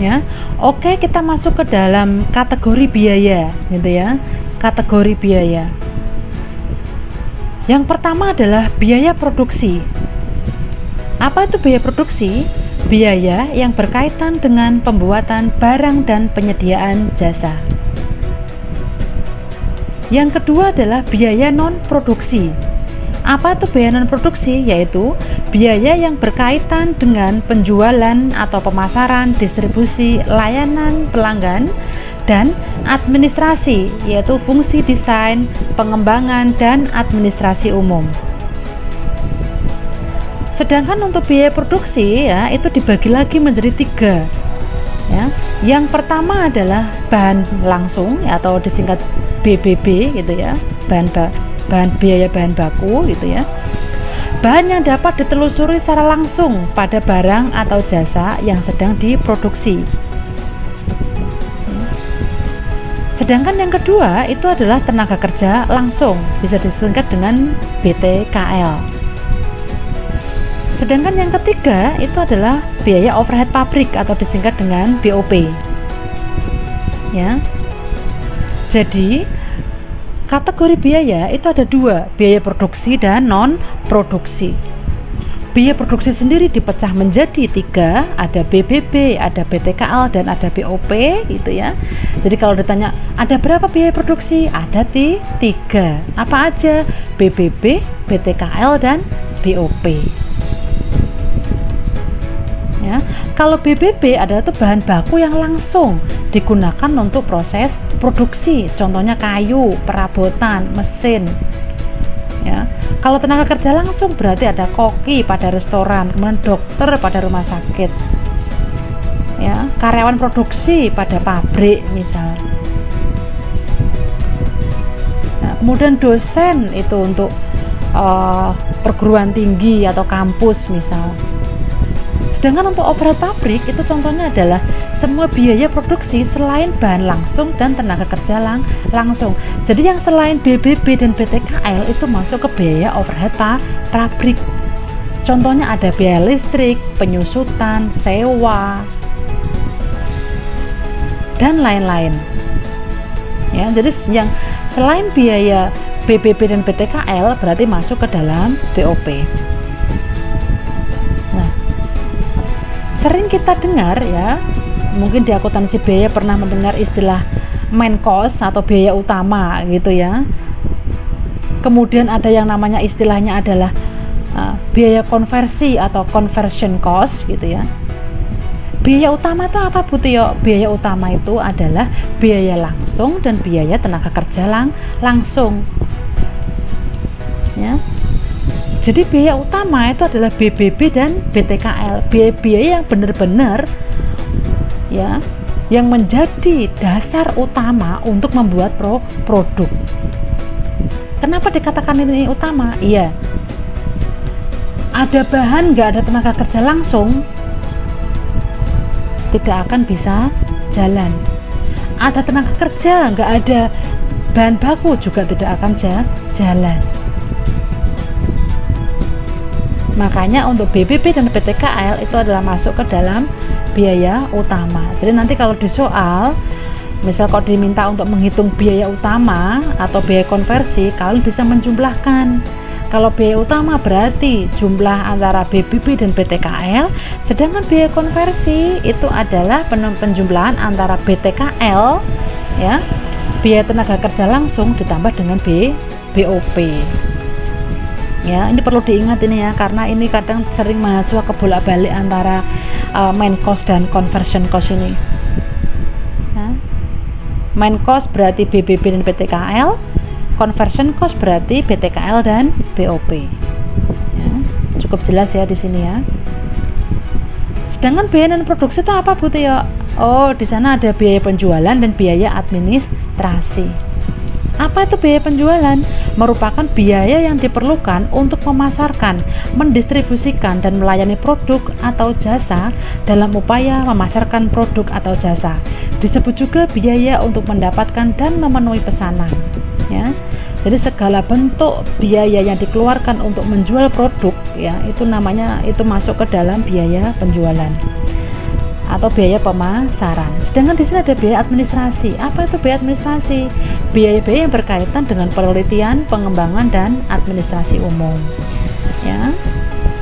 ya. Oke, kita masuk ke dalam kategori biaya gitu ya. Kategori biaya. Yang pertama adalah biaya produksi. Apa itu biaya produksi? Biaya yang berkaitan dengan pembuatan barang dan penyediaan jasa. Yang kedua adalah biaya non-produksi. Apa itu biaya non-produksi? Yaitu biaya yang berkaitan dengan penjualan atau pemasaran, distribusi, layanan pelanggan, dan administrasi, yaitu fungsi desain, pengembangan, dan administrasi umum. Sedangkan untuk biaya produksi ya itu dibagi lagi menjadi 3 ya. Yang pertama adalah bahan langsung atau disingkat BBB gitu ya, biaya bahan baku gitu ya. Bahan yang dapat ditelusuri secara langsung pada barang atau jasa yang sedang diproduksi. Sedangkan yang kedua itu adalah tenaga kerja langsung, bisa disingkat dengan BTKL. Sedangkan yang ketiga itu adalah biaya overhead pabrik atau disingkat dengan BOP. Ya. Jadi kategori biaya itu ada 2, biaya produksi dan non produksi. Biaya produksi sendiri dipecah menjadi 3, ada BBB, ada BTKL, dan ada BOP gitu ya. Jadi kalau ditanya ada berapa biaya produksi, ada 3. Apa aja? BBB, BTKL, dan BOP. Ya, kalau BBB adalah tuh bahan baku yang langsung digunakan untuk proses produksi, contohnya kayu, perabotan, mesin. Ya, kalau tenaga kerja langsung berarti ada koki pada restoran, kemudian dokter pada rumah sakit, ya, karyawan produksi pada pabrik misal. Nah, kemudian dosen itu untuk perguruan tinggi atau kampus misal. Sedangkan untuk overhead pabrik itu contohnya adalah semua biaya produksi selain bahan langsung dan tenaga kerja langsung. Jadi yang selain BBB dan BTKL itu masuk ke biaya overhead pabrik. Contohnya ada biaya listrik, penyusutan, sewa, dan lain-lain. Ya, jadi yang selain biaya BBB dan BTKL berarti masuk ke dalam BOP. Sering kita dengar ya, mungkin di akuntansi biaya pernah mendengar istilah main cost atau biaya utama gitu ya. Kemudian ada yang namanya istilahnya adalah biaya konversi atau conversion cost gitu ya. Biaya utama itu apa Bu Tio? Biaya utama itu adalah biaya langsung dan biaya tenaga kerja langsung. Ya. Jadi biaya utama itu adalah BBB dan BTKL, biaya-biaya yang benar-benar ya, yang menjadi dasar utama untuk membuat produk. Kenapa dikatakan ini utama? Iya, ada bahan nggak ada tenaga kerja langsung, tidak akan bisa jalan. Ada tenaga kerja nggak ada bahan baku juga tidak akan jalan. Makanya untuk BBB dan BTKL itu adalah masuk ke dalam biaya utama. Jadi nanti kalau di soal, misal kalau diminta untuk menghitung biaya utama atau biaya konversi, kalian bisa menjumlahkan. Kalau biaya utama berarti jumlah antara BBB dan BTKL, sedangkan biaya konversi itu adalah penjumlahan antara BTKL ya, biaya tenaga kerja langsung ditambah dengan BOP. Ya, ini perlu diingat ini ya, karena ini kadang sering mahasiswa kebolak-balik antara main cost dan conversion cost ini. Ya. Main cost berarti BBB dan BTKL, conversion cost berarti BTKL dan BOP. Ya, cukup jelas ya di sini ya. Sedangkan biaya non produksi itu apa Bu Tio? Oh, di sana ada biaya penjualan dan biaya administrasi. Apa itu biaya penjualan? Merupakan biaya yang diperlukan untuk memasarkan, mendistribusikan, dan melayani produk atau jasa dalam upaya memasarkan produk atau jasa. Disebut juga biaya untuk mendapatkan dan memenuhi pesanan. Ya. Jadi segala bentuk biaya yang dikeluarkan untuk menjual produk, ya, itu namanya, itu masuk ke dalam biaya penjualan. atau biaya pemasaran. Sedangkan di sini ada biaya administrasi. Apa itu biaya administrasi? Biaya-biaya yang berkaitan dengan penelitian, pengembangan, dan administrasi umum. Ya.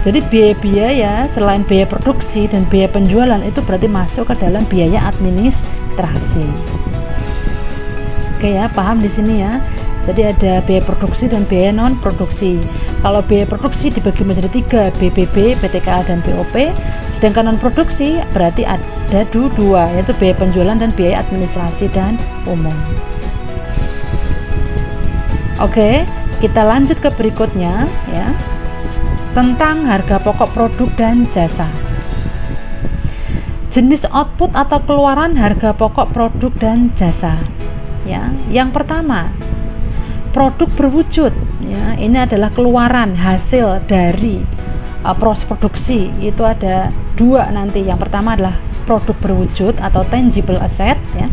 Jadi biaya-biaya selain biaya produksi dan biaya penjualan itu berarti masuk ke dalam biaya administrasi. Oke ya, paham di sini ya. Jadi ada biaya produksi dan biaya non produksi. Kalau biaya produksi dibagi menjadi 3, BPB, BTKA, dan BOP. Sedangkan non produksi berarti ada dua, yaitu biaya penjualan dan biaya administrasi dan umum. Oke, kita lanjut ke berikutnya ya, tentang harga pokok produk dan jasa. Jenis output atau keluaran harga pokok produk dan jasa. Ya, yang pertama, produk berwujud. Ya, ini adalah keluaran hasil dari proses produksi. Itu ada 2 nanti. Yang pertama adalah produk berwujud atau tangible asset, ya,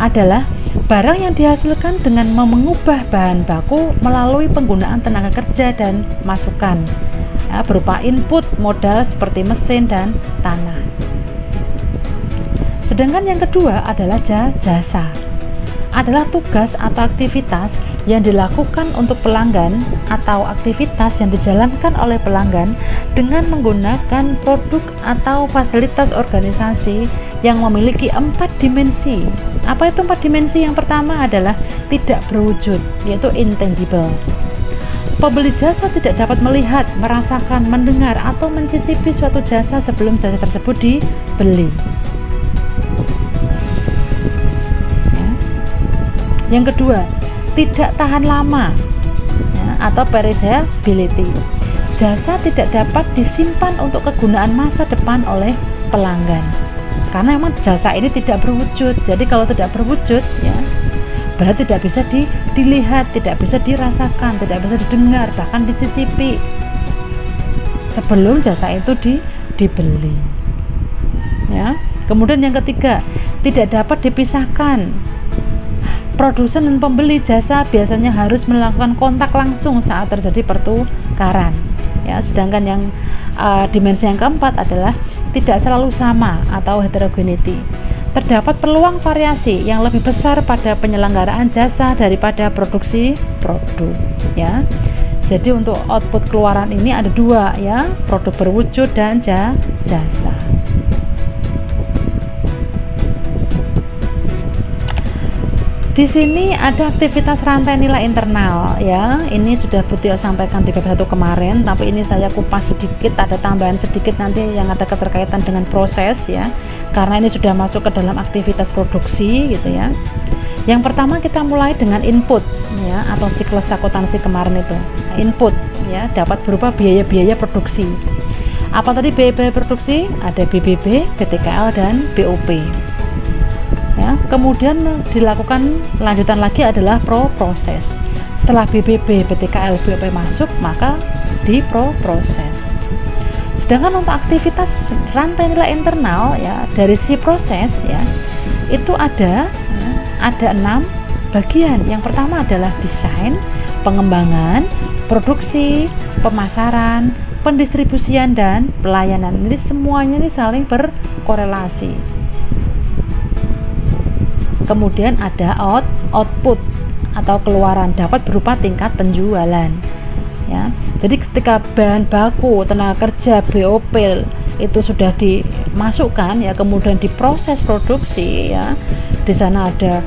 adalah barang yang dihasilkan dengan mengubah bahan baku melalui penggunaan tenaga kerja dan masukan, ya, berupa input modal seperti mesin dan tanah. Sedangkan yang kedua adalah jasa, adalah tugas atau aktivitas yang dilakukan untuk pelanggan atau aktivitas yang dijalankan oleh pelanggan dengan menggunakan produk atau fasilitas organisasi yang memiliki 4 dimensi. Apa itu 4 dimensi? Yang pertama adalah tidak berwujud, yaitu intangible. Pembeli jasa tidak dapat melihat, merasakan, mendengar, atau mencicipi suatu jasa sebelum jasa tersebut dibeli. Yang kedua, tidak tahan lama, ya, atau perishability. Jasa tidak dapat disimpan untuk kegunaan masa depan oleh pelanggan karena memang jasa ini tidak berwujud. Jadi kalau tidak berwujud, ya, berarti tidak bisa dilihat, tidak bisa dirasakan, tidak bisa didengar, bahkan dicicipi sebelum jasa itu dibeli. Ya. Kemudian yang ketiga, tidak dapat dipisahkan. Produsen dan pembeli jasa biasanya harus melakukan kontak langsung saat terjadi pertukaran. Ya, sedangkan yang dimensi yang keempat adalah tidak selalu sama atau heterogeneity. Terdapat peluang variasi yang lebih besar pada penyelenggaraan jasa daripada produksi produk. Ya, jadi untuk output keluaran ini ada 2, ya, produk berwujud dan jasa. Di sini ada aktivitas rantai nilai internal, ya. Ini sudah Bu Tio sampaikan di bab 1 kemarin, tapi ini saya kupas sedikit, ada tambahan sedikit nanti yang ada keterkaitan dengan proses, ya. Karena ini sudah masuk ke dalam aktivitas produksi, gitu ya. Yang pertama kita mulai dengan input, ya, atau siklus akuntansi kemarin itu. Input, ya, dapat berupa biaya-biaya produksi. Apa tadi biaya-biaya produksi? Ada BBB, BTKL, dan BOP. Ya, kemudian dilakukan lanjutan lagi adalah proses. Setelah BBB, BTKL, BOP masuk, maka proses. Sedangkan untuk aktivitas rantai nilai internal, ya, dari si proses, ya, itu ada 6 bagian. Yang pertama adalah desain, pengembangan, produksi, pemasaran, pendistribusian, dan pelayanan. Ini semuanya ini saling berkorelasi. Kemudian ada output atau keluaran, dapat berupa tingkat penjualan, ya. Jadi ketika bahan baku, tenaga kerja, BOP itu sudah dimasukkan, ya, kemudian diproses produksi, ya, di sana ada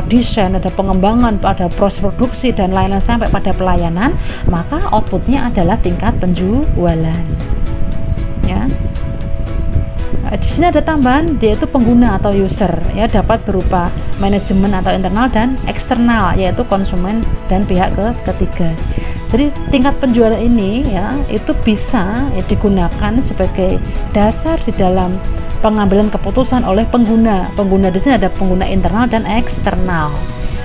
desain, ada pengembangan, ada proses produksi dan lain-lain sampai pada pelayanan, maka outputnya adalah tingkat penjualan, ya. Di sini ada tambahan, yaitu pengguna atau user, ya, dapat berupa manajemen atau internal dan eksternal, yaitu konsumen dan pihak ketiga. Jadi tingkat penjualan ini, ya, itu bisa, ya, digunakan sebagai dasar di dalam pengambilan keputusan oleh pengguna. Pengguna di sini ada pengguna internal dan eksternal.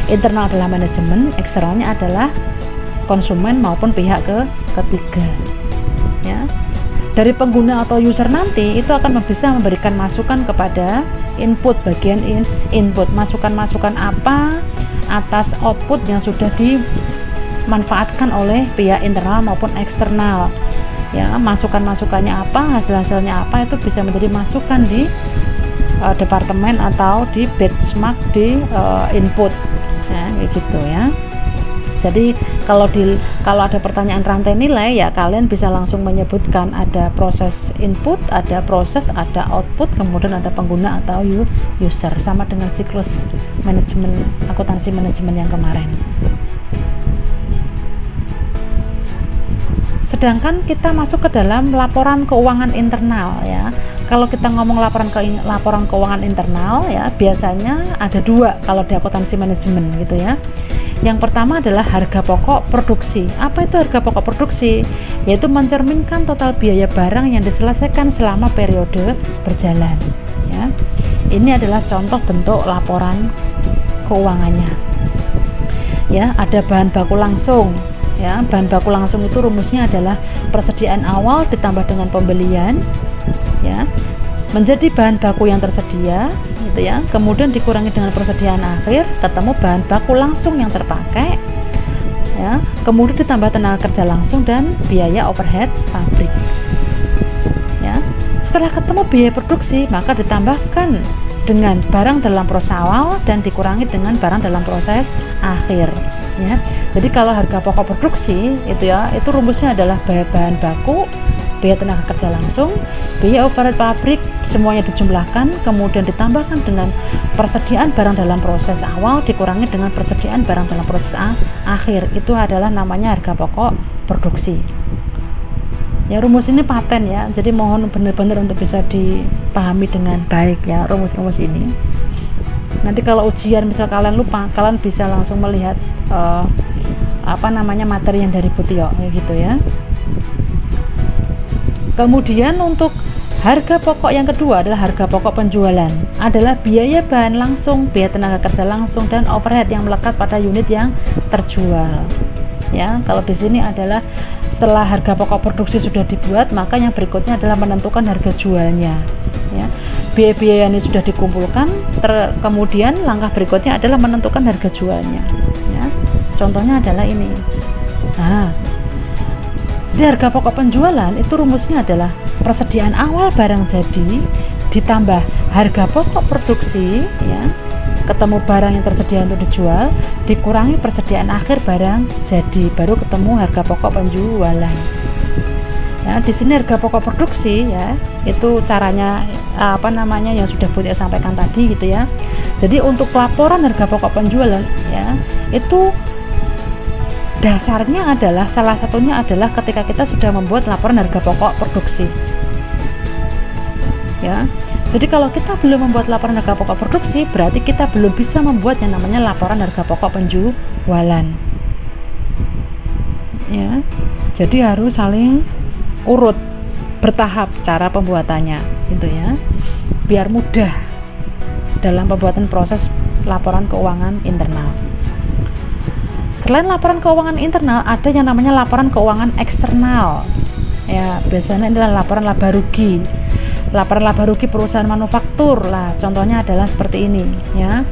Internal adalah manajemen, eksternalnya adalah konsumen maupun pihak ketiga, ya. Dari pengguna atau user nanti itu akan bisa memberikan masukan kepada input, bagian input, masukan-masukan apa atas output yang sudah dimanfaatkan oleh pihak internal maupun eksternal, ya. Masukan-masukannya apa, hasil-hasilnya apa, itu bisa menjadi masukan di departemen atau di benchmark di input ya, kayak gitu ya. Jadi kalau ada pertanyaan rantai nilai ya kalian bisa langsung menyebutkan ada proses input, ada proses, ada output, kemudian ada pengguna atau user, sama dengan siklus manajemen akuntansi manajemen yang kemarin. Sedangkan kita masuk ke dalam laporan keuangan internal ya. Kalau kita ngomong laporan keuangan internal ya, biasanya ada dua kalau di akuntansi manajemen gitu ya. Yang pertama adalah harga pokok produksi. Apa itu harga pokok produksi? Yaitu mencerminkan total biaya barang yang diselesaikan selama periode berjalan ya. Ini adalah contoh bentuk laporan keuangannya ya. Ada bahan baku langsung ya. Bahan baku langsung itu rumusnya adalah persediaan awal ditambah dengan pembelian ya, menjadi bahan baku yang tersedia gitu ya, kemudian dikurangi dengan persediaan akhir, ketemu bahan baku langsung yang terpakai ya, kemudian ditambah tenaga kerja langsung dan biaya overhead pabrik ya. Setelah ketemu biaya produksi, maka ditambahkan dengan barang dalam proses awal dan dikurangi dengan barang dalam proses akhir ya. Jadi kalau harga pokok produksi itu ya, itu rumusnya adalah biaya bahan baku, biaya tenaga kerja langsung, biaya overhead pabrik, semuanya dijumlahkan, kemudian ditambahkan dengan persediaan barang dalam proses awal dikurangi dengan persediaan barang dalam proses akhir. Itu adalah namanya harga pokok produksi ya. Rumus ini paten ya, jadi mohon benar-benar untuk bisa dipahami dengan baik ya rumus-rumus ini. Nanti kalau ujian misal kalian lupa, kalian bisa langsung melihat materi yang dari Butio kayak gitu ya. Kemudian untuk harga pokok yang kedua adalah harga pokok penjualan, adalah biaya bahan langsung, biaya tenaga kerja langsung, dan overhead yang melekat pada unit yang terjual ya. Kalau di sini adalah setelah harga pokok produksi sudah dibuat, maka yang berikutnya adalah menentukan harga jualnya ya. Biaya-biaya ini sudah dikumpulkan, kemudian langkah berikutnya adalah menentukan harga jualnya ya. Contohnya adalah ini. Nah, di harga pokok penjualan itu rumusnya adalah persediaan awal barang jadi ditambah harga pokok produksi ya, ketemu barang yang tersedia untuk dijual, dikurangi persediaan akhir barang jadi, baru ketemu harga pokok penjualan ya. Di sini harga pokok produksi ya, itu caranya yang sudah Butio sampaikan tadi gitu ya. Jadi untuk laporan harga pokok penjualan ya, itu dasarnya adalah, salah satunya adalah ketika kita sudah membuat laporan harga pokok produksi ya. Jadi kalau kita belum membuat laporan harga pokok produksi, berarti kita belum bisa membuat yang namanya laporan harga pokok penjualan ya. Jadi harus saling urut, bertahap cara pembuatannya gitu ya, biar mudah dalam pembuatan proses laporan keuangan internal. Selain laporan keuangan internal, ada yang namanya laporan keuangan eksternal ya. Biasanya adalah laporan laba rugi. Laporan laba rugi perusahaan manufaktur lah, contohnya adalah seperti ini ya.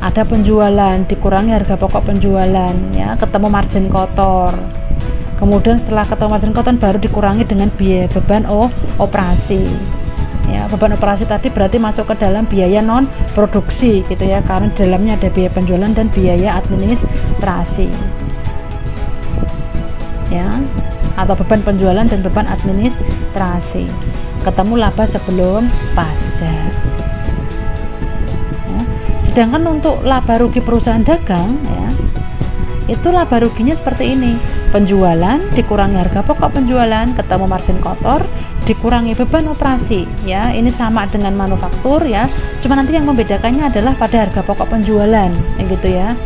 Ada penjualan, dikurangi harga pokok penjualan ya, ketemu margin kotor. Kemudian setelah ketemu margin kotor baru dikurangi dengan biaya beban operasi ya. Beban operasi tadi berarti masuk ke dalam biaya non produksi gitu ya, karena di dalamnya ada biaya penjualan dan biaya administrasi ya, atau beban penjualan dan beban administrasi. Ketemu laba sebelum pajak ya. Sedangkan untuk laba rugi perusahaan dagang ya, itu laba ruginya seperti ini: penjualan dikurangi harga pokok penjualan, ketemu margin kotor, dikurangi beban operasi ya. Ini sama dengan manufaktur ya, cuma nanti yang membedakannya adalah pada harga pokok penjualan gitu ya.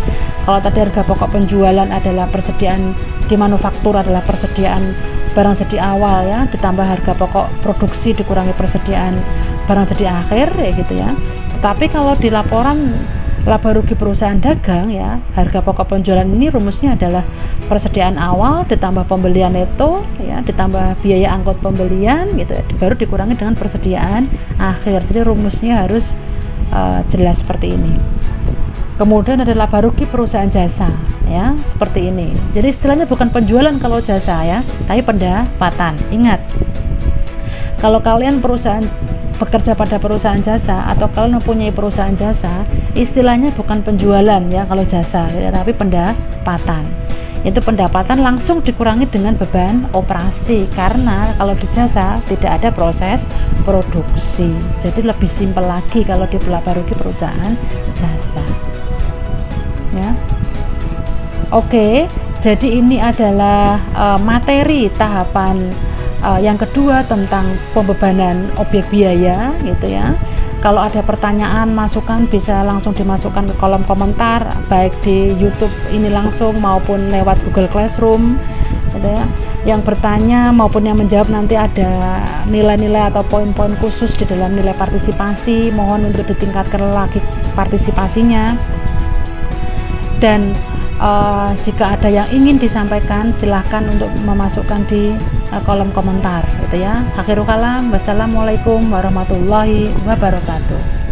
Kalau tadi harga pokok penjualan adalah persediaan di manufaktur adalah persediaan barang jadi awal ya, ditambah harga pokok produksi dikurangi persediaan barang jadi akhir ya gitu ya. Tapi kalau di laporan laba rugi perusahaan dagang ya, harga pokok penjualan ini rumusnya adalah persediaan awal ditambah pembelian neto ya, ditambah biaya angkut pembelian gitu ya, baru dikurangi dengan persediaan akhir. Jadi rumusnya harus jelas seperti ini. Kemudian ada laba rugi perusahaan jasa ya, seperti ini. Jadi istilahnya bukan penjualan kalau jasa ya, tapi pendapatan. Ingat, kalau kalian perusahaan bekerja pada perusahaan jasa atau kalian mempunyai perusahaan jasa, istilahnya bukan penjualan ya kalau jasa, ya, tapi pendapatan. Itu pendapatan langsung dikurangi dengan beban operasi, karena kalau di jasa tidak ada proses produksi. Jadi lebih simpel lagi kalau di laba rugi perusahaan jasa. Ya. Oke, jadi ini adalah materi tahapan yang kedua tentang pembebanan objek biaya gitu ya. Kalau ada pertanyaan, masukan bisa langsung dimasukkan ke kolom komentar, baik di YouTube ini langsung maupun lewat Google Classroom gitu ya. Yang bertanya maupun yang menjawab nanti ada nilai-nilai atau poin-poin khusus di dalam nilai partisipasi, mohon untuk ditingkatkan lagi partisipasinya. Dan jika ada yang ingin disampaikan, silahkan untuk memasukkan di kolom komentar gitu ya. Akhirul kalam, wassalamualaikum warahmatullahi wabarakatuh.